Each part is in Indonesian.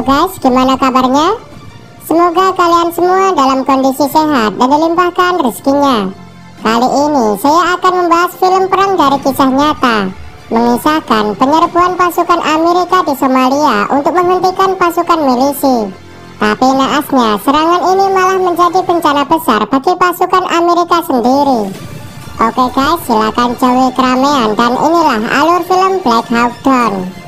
Halo guys, gimana kabarnya? Semoga kalian semua dalam kondisi sehat dan dilimpahkan rezekinya. Kali ini saya akan membahas film perang dari kisah nyata, mengisahkan penyerbuan pasukan Amerika di Somalia untuk menghentikan pasukan milisi. Tapi naasnya, serangan ini malah menjadi bencana besar bagi pasukan Amerika sendiri. Oke guys, silakan jauhi keramaian dan inilah alur film Black Hawk Down.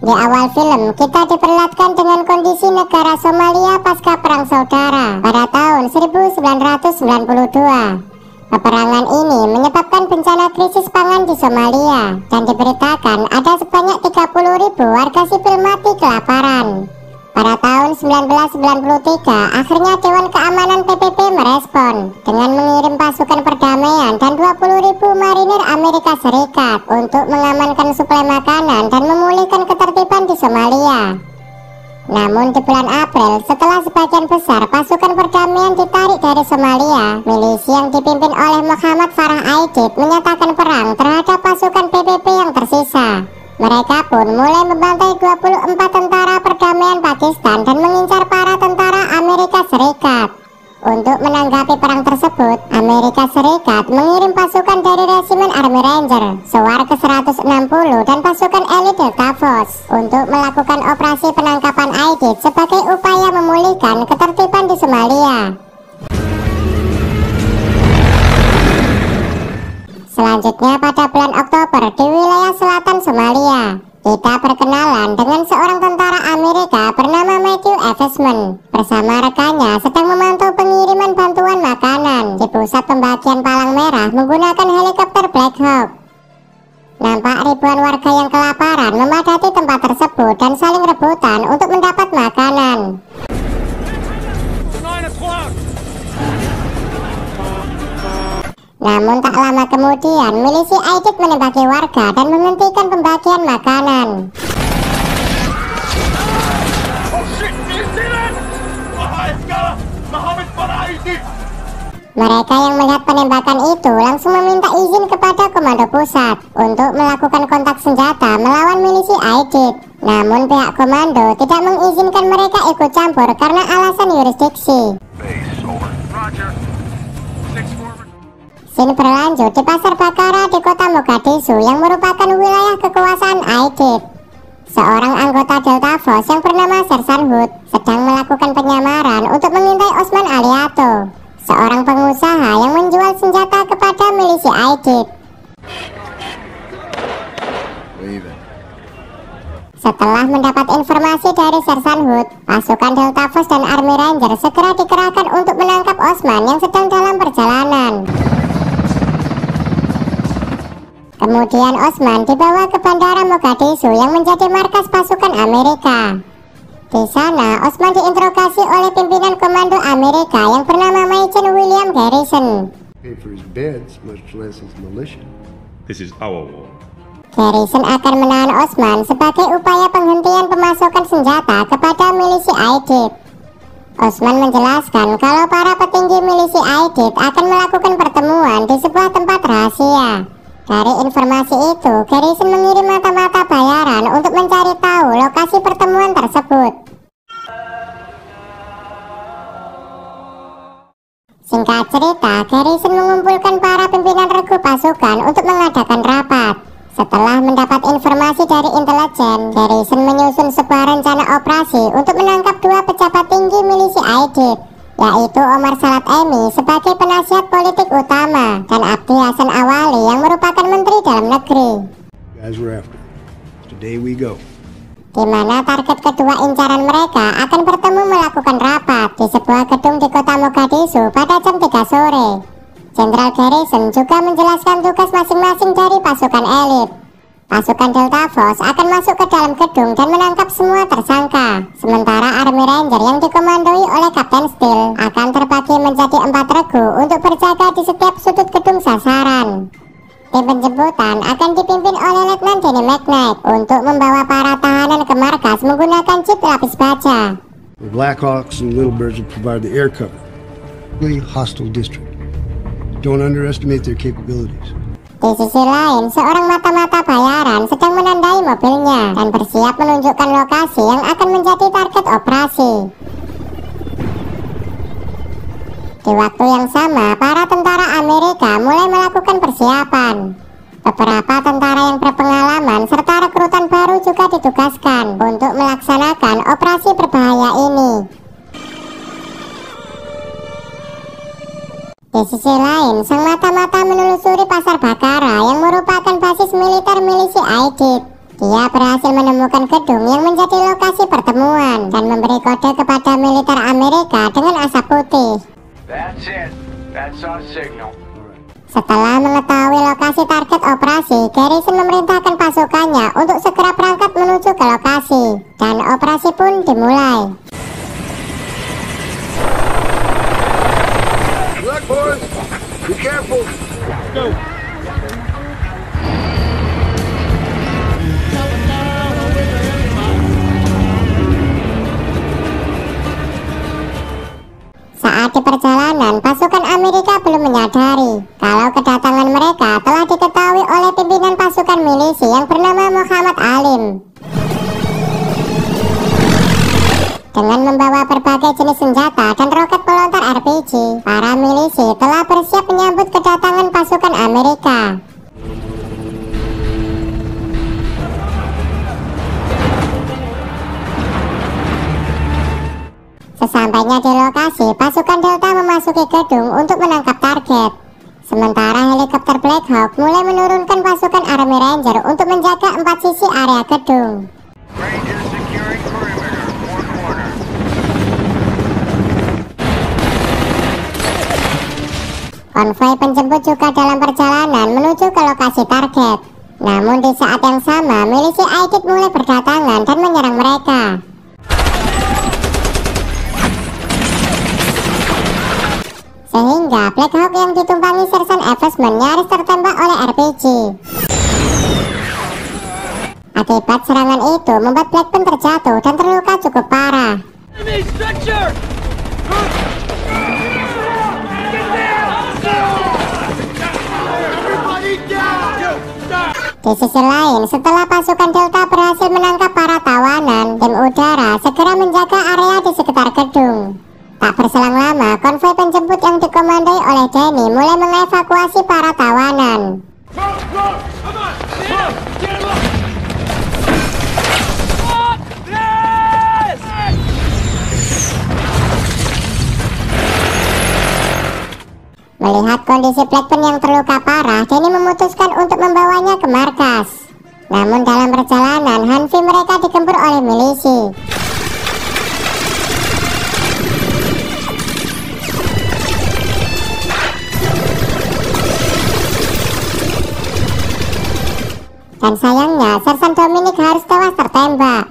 Di awal film, kita diperlihatkan dengan kondisi negara Somalia pasca Perang Saudara pada tahun 1992. Peperangan ini menyebabkan bencana krisis pangan di Somalia dan diberitakan ada sebanyak 30.000 warga sipil mati kelaparan. Pada tahun 1993, akhirnya Dewan Keamanan PBB merespon dengan mengirim pasukan perdamaian dan 20.000 marinir Amerika Serikat untuk mengamankan suplai makanan dan memulihkan ketertiban di Somalia. Namun di bulan April, setelah sebagian besar pasukan perdamaian ditarik dari Somalia, milisi yang dipimpin oleh Muhammad Farah Aidid menyatakan perang terhadap pasukan PBB yang tersisa. Mereka pun mulai membantai 24 tentara perdamaian Pakistan dan mengincar para tentara Amerika Serikat. Untuk menanggapi perang tersebut, Amerika Serikat mengirim pasukan dari Resimen Army Ranger, Sewar ke-160 dan pasukan elit Delta Force untuk melakukan operasi penangkapan Aidid sebagai upaya memulihkan ketertiban di Somalia. Selanjutnya pada bulan Oktober di wilayah selatan Somalia, kita berkenalan dengan seorang tentara Amerika bernama Matthew Evesman. Bersama rekannya sedang memantau pengiriman bantuan makanan di pusat pembagian palang merah menggunakan helikopter Black Hawk. Nampak ribuan warga yang kelaparan memadati tempat tersebut dan saling rebutan untuk mendapat makanan. Namun tak lama kemudian, milisi Aidid menembaki warga dan menghentikan pembagian makanan. Mereka yang melihat penembakan itu langsung meminta izin kepada komando pusat untuk melakukan kontak senjata melawan milisi Aidid. Namun pihak komando tidak mengizinkan mereka ikut campur karena alasan yurisdiksi. Scene berlanjut di Pasar Bakara di kota Mogadishu yang merupakan wilayah kekuasaan Aidid. Seorang anggota Delta Force yang bernama Sersan Hood sedang melakukan penyamaran untuk mengintai Osman Aliato, seorang pengusaha yang menjual senjata kepada milisi Aidid. Setelah mendapat informasi dari Sersan Hood, pasukan Delta Force dan Army Ranger segera dikerahkan untuk menangkap Osman yang sedang dalam perjalanan. Kemudian Osman dibawa ke Bandara Mogadishu yang menjadi markas pasukan Amerika. Di sana, Osman diinterogasi oleh pimpinan komando Amerika yang bernama Major William Garrison. Garrison akan menahan Osman sebagai upaya penghentian pemasokan senjata kepada milisi Aidid. Osman menjelaskan kalau para petinggi milisi Aidid akan melakukan pertemuan di sebuah tempat rahasia. Dari informasi itu, Garrison mengirim mata-mata bayaran untuk mencari tahu lokasi pertemuan tersebut. Singkat cerita, Garrison mengumpulkan para pimpinan regu pasukan untuk mengadakan rapat. Setelah mendapat informasi dari intelijen, Garrison menyusun sebuah rencana operasi untuk menangkap dua pejabat tinggi milisi Aidid, yaitu Omar Salat Emi sebagai penasihat politik utama dan Abdi Hasan Awali yang merupakan Menteri Dalam Negeri. Di mana target kedua incaran mereka akan bertemu melakukan rapat di sebuah gedung di kota Mogadishu pada jam 3 sore. Jenderal Garrison juga menjelaskan tugas masing-masing dari pasukan elit. Pasukan Delta Force akan masuk ke dalam gedung dan menangkap semua tersangka. Sementara Army Ranger yang dikomandoi oleh Kapten Steele akan terbagi menjadi 4 regu untuk berjaga di setiap sudut gedung sasaran. Tim penjemputan akan dipimpin oleh Letnan Denny McKnight untuk membawa para tahanan ke markas menggunakan jeep lapis baja. The Black Hawks and Little Birds will provide the air cover. Really hostile district. Don't underestimate their capabilities. Di sisi lain, seorang mata-mata bayaran sedang menandai mobilnya dan bersiap menunjukkan lokasi yang akan menjadi target operasi. Di waktu yang sama, para tentara Amerika mulai melakukan persiapan. Beberapa tentara yang berpengalaman serta rekrutan baru juga ditugaskan untuk melaksanakan operasi berbahaya ini. Di sisi lain, sang mata-mata menelusuri pasar Bakara yang merupakan basis militer milisi Aidid. Dia berhasil menemukan gedung yang menjadi lokasi pertemuan dan memberi kode kepada militer Amerika dengan asap putih. That's it. That's our signal. Setelah mengetahui lokasi target operasi, Garrison memerintahkan pasukannya untuk segera berangkat menuju ke lokasi, dan operasi pun dimulai. Look, boys, be careful. Go. Saat di perjalanan, pasukan Amerika belum menyadari kalau kedatangan mereka telah diketahui oleh pimpinan pasukan milisi yang bernama Muhammad Alim. Dengan membawa berbagai jenis senjata dan roket pelontar RPG, para milisi telah bersiap menyambut kedatangan pasukan Amerika. Sesampainya di lokasi, pasukan Delta memasuki gedung untuk menangkap target. Sementara helikopter Black Hawk mulai menurunkan pasukan Army Ranger untuk menjaga 4 sisi area gedung. Ranger securing perimeter. 4 corners. Konvoi penjemput juga dalam perjalanan menuju ke lokasi target. Namun di saat yang sama, milisi Aidid mulai berdatangan dan menyerang mereka. Sehingga Black Hawk yang ditumpangi Sersan Evesman nyaris tertembak oleh RPG. Akibat serangan itu membuat Blackburn terjatuh dan terluka cukup parah. Di sisi lain, setelah pasukan Delta berhasil menangkap para tawanan, tim udara segera menjaga area di sekitar gedung. Tak berselang lama, konvoi penjemput yang dikomandoi oleh Denny mulai mengevakuasi para tawanan. Melihat kondisi Blackburn yang terluka parah, Denny memutuskan untuk membawanya ke markas. Namun dalam perjalanan, Hanfi mereka digempur oleh milisi. Dan sayangnya, Sersan Dominic harus tewas tertembak.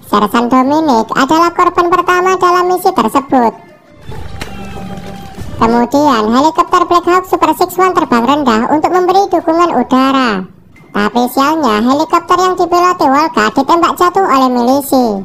Sersan Dominic adalah korban pertama dalam misi tersebut. Kemudian, helikopter Black Hawk Super 61 terbang rendah untuk memberi dukungan udara. Tapi sialnya, helikopter yang dipiloti Wolka ditembak jatuh oleh milisi.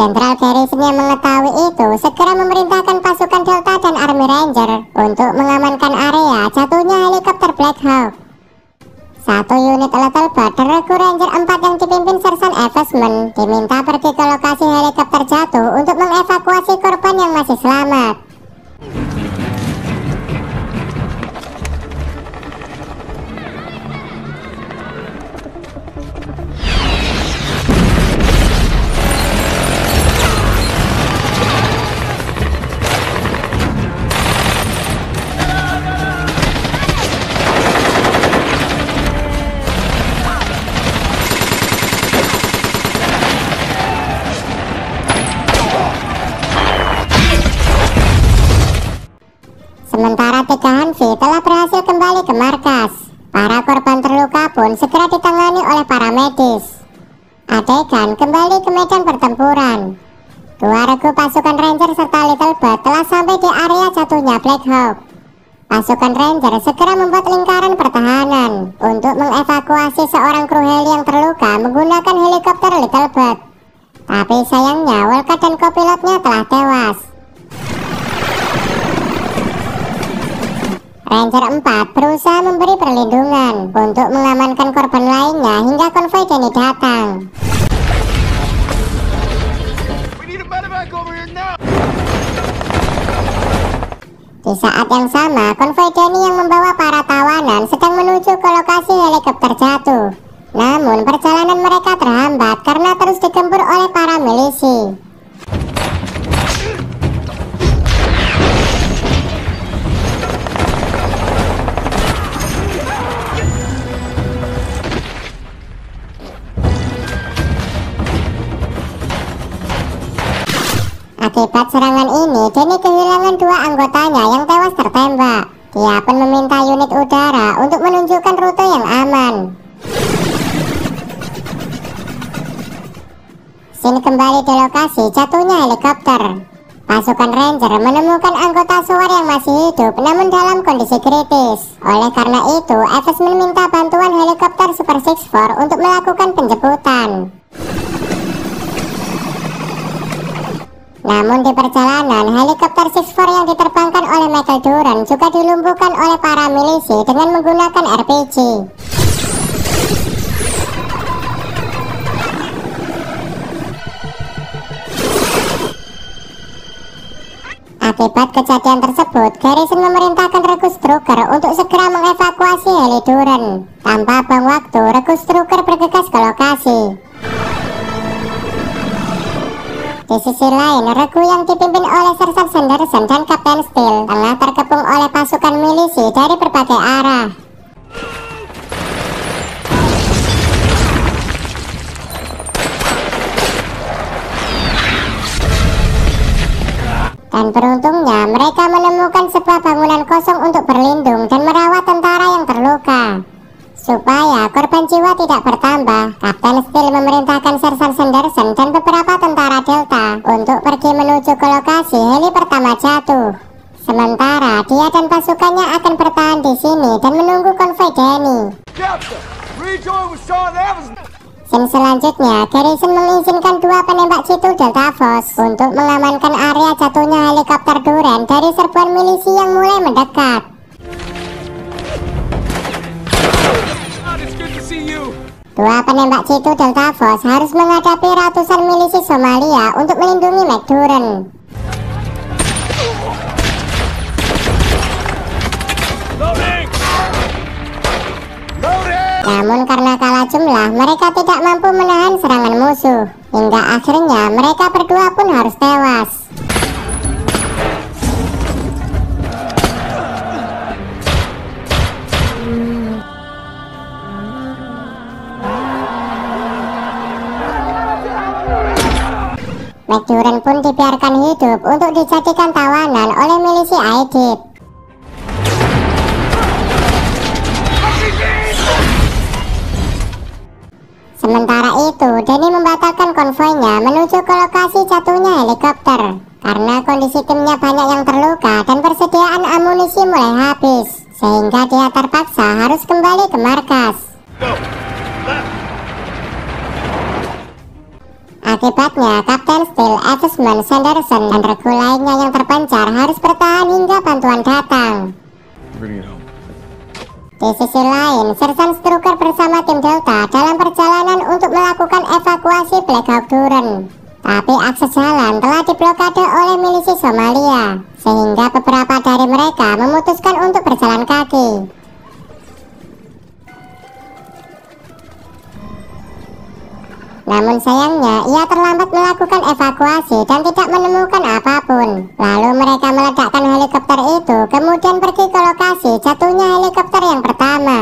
Jenderal Garrison yang mengetahui itu segera memerintahkan pasukan Delta dan Army Ranger untuk mengamankan area jatuhnya helikopter Black Hawk. Satu unit Lettlebird dan Regu Ranger 4 yang dipimpin Sersan Evesman diminta pergi ke lokasi helikopter jatuh untuk mengevakuasi korban yang masih selamat. Sementara 3 Hanfi telah berhasil kembali ke markas. Para korban terluka pun segera ditangani oleh medis. Adegan kembali ke medan pertempuran. Dua regu pasukan Ranger serta Little Bird telah sampai di area jatuhnya Black Hawk. Pasukan Ranger segera membuat lingkaran pertahanan untuk mengevakuasi seorang kru heli yang terluka menggunakan helikopter Little Bird. Tapi sayangnya Walker dan kopilotnya telah tewas. Ranger 4 berusaha memberi perlindungan untuk mengamankan korban lainnya hingga konvoi Danny datang. Di saat yang sama, konvoi Danny yang membawa para tawanan sedang menuju ke lokasi helikopter jatuh. Namun perjalanan mereka terhambat karena terus digempur oleh para milisi. Akibat serangan ini, Danny kehilangan dua anggotanya yang tewas tertembak. Dia pun meminta unit udara untuk menunjukkan rute yang aman. Sin kembali di lokasi jatuhnya helikopter. Pasukan Ranger menemukan anggota SWAT yang masih hidup namun dalam kondisi kritis. Oleh karena itu, Evans meminta bantuan helikopter Super 64 untuk melakukan penjemputan. Namun di perjalanan, helikopter 64 yang diterbangkan oleh Michael Duran juga dilumpuhkan oleh para milisi dengan menggunakan RPG. Akibat kejadian tersebut, Garrison memerintahkan Regu Strucker untuk segera mengevakuasi heli Duran. Tanpa buang waktu, Regu Strucker bergegas ke lokasi. Di sisi lain, regu yang dipimpin oleh Sersan Sanderson dan Kapten Steel tengah terkepung oleh pasukan milisi dari berbagai arah. Dan beruntungnya mereka menemukan sebuah bangunan kosong untuk berlindung dan merawat tentara yang terluka. Supaya korban jiwa tidak bertambah, Kapten Steel memerintahkan Sersan Sanderson dan beberapa tentara Delta untuk pergi menuju ke lokasi heli pertama jatuh. Sementara dia dan pasukannya akan bertahan di sini dan menunggu konvoi Danny. Scene selanjutnya, Garrison mengizinkan dua penembak jitu Delta Force untuk mengamankan area jatuhnya helikopter Duran dari serbuan milisi yang mulai mendekat. Dua penembak jitu Delta Force harus menghadapi ratusan milisi Somalia untuk melindungi McDuran. Namun karena kalah jumlah, mereka tidak mampu menahan serangan musuh. Hingga akhirnya mereka berdua pun harus tewas. McDuran pun dibiarkan hidup untuk dijadikan tawanan oleh milisi Aidid. Sementara itu, Danny membatalkan konvoinya menuju ke lokasi jatuhnya helikopter karena kondisi timnya banyak yang terluka dan persediaan amunisi mulai habis, sehingga dia terpaksa harus kembali ke markas. Akibatnya, Kapten Steel, Evesman, Sanderson, dan regu lainnya yang terpencar harus bertahan hingga bantuan datang. Di sisi lain, Sersan Strucker bersama tim Delta dalam perjalanan untuk melakukan evakuasi Black Hawk Duran. Tapi akses jalan telah diblokade oleh milisi Somalia, sehingga beberapa dari mereka memutuskan untuk berjalan kaki. Namun sayangnya, ia terlambat melakukan evakuasi dan tidak menemukan apapun. Lalu mereka meledakkan helikopter itu, kemudian pergi ke lokasi jatuhnya helikopter yang pertama.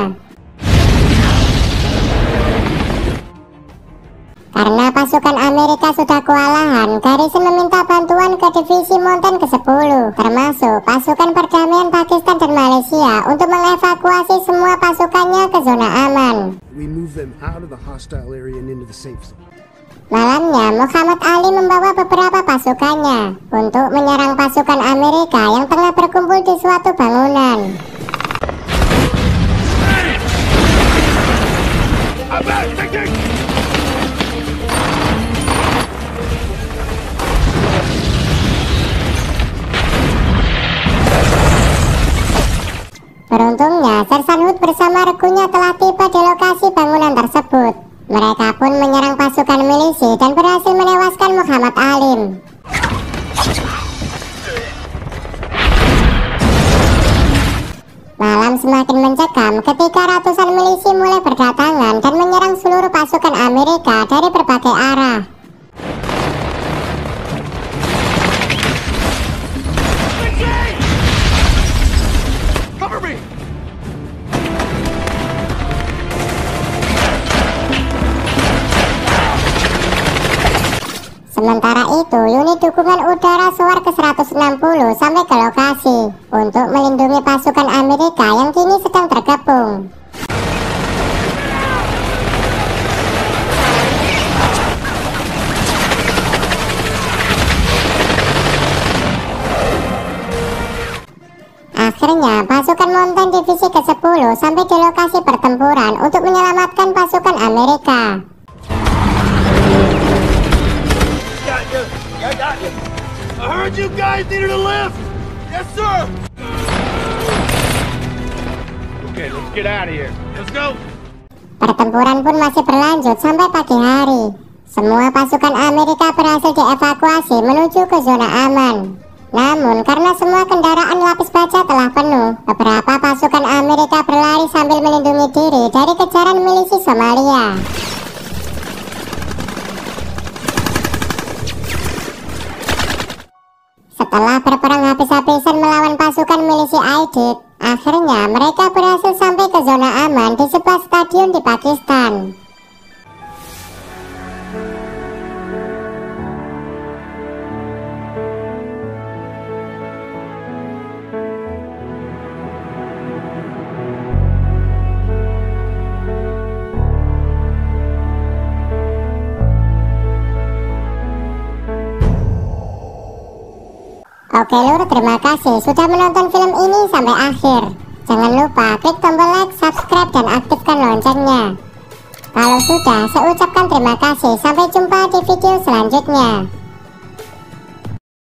Karena pas pasukan Amerika sudah kewalahan, Garrison meminta bantuan ke divisi Mountain ke-10, termasuk pasukan perdamaian Pakistan dan Malaysia untuk mengevakuasi semua pasukannya ke zona aman. We move them out of the hostile area and into the safe zone. Malamnya, Muhammad Ali membawa beberapa pasukannya untuk menyerang pasukan Amerika yang tengah berkumpul di suatu bangunan. Beruntungnya, Sersan Hood bersama regunya telah tiba di lokasi bangunan tersebut. Mereka pun menyerang pasukan milisi dan berhasil menewaskan Muhammad Alim. Malam semakin mencekam ketika ratusan milisi mulai berdatangan dan menyerang seluruh pasukan Amerika dari berbagai arah. Sementara itu, unit dukungan udara SOAR ke-160 sampai ke lokasi untuk melindungi pasukan Amerika yang kini sedang tergabung. Akhirnya, pasukan Mountain divisi ke-10 sampai di lokasi pertempuran untuk menyelamatkan pasukan Amerika. I heard you guys needed a lift! Yes, sir! Okay, let's get out of here. Let's go! Pertempuran pun masih berlanjut sampai pagi hari. Semua pasukan Amerika berhasil dievakuasi menuju ke zona aman. Namun, karena semua kendaraan lapis baja telah penuh, beberapa pasukan Amerika berlari sambil melindungi diri dari kejaran milisi Somalia. Setelah berperang habis-habisan melawan pasukan milisi Aidid, akhirnya mereka berhasil sampai ke zona aman di sebuah stadion di Pakistan. Oke lur, terima kasih sudah menonton film ini sampai akhir. Jangan lupa klik tombol like, subscribe, dan aktifkan loncengnya. Kalau sudah, saya ucapkan terima kasih. Sampai jumpa di video selanjutnya.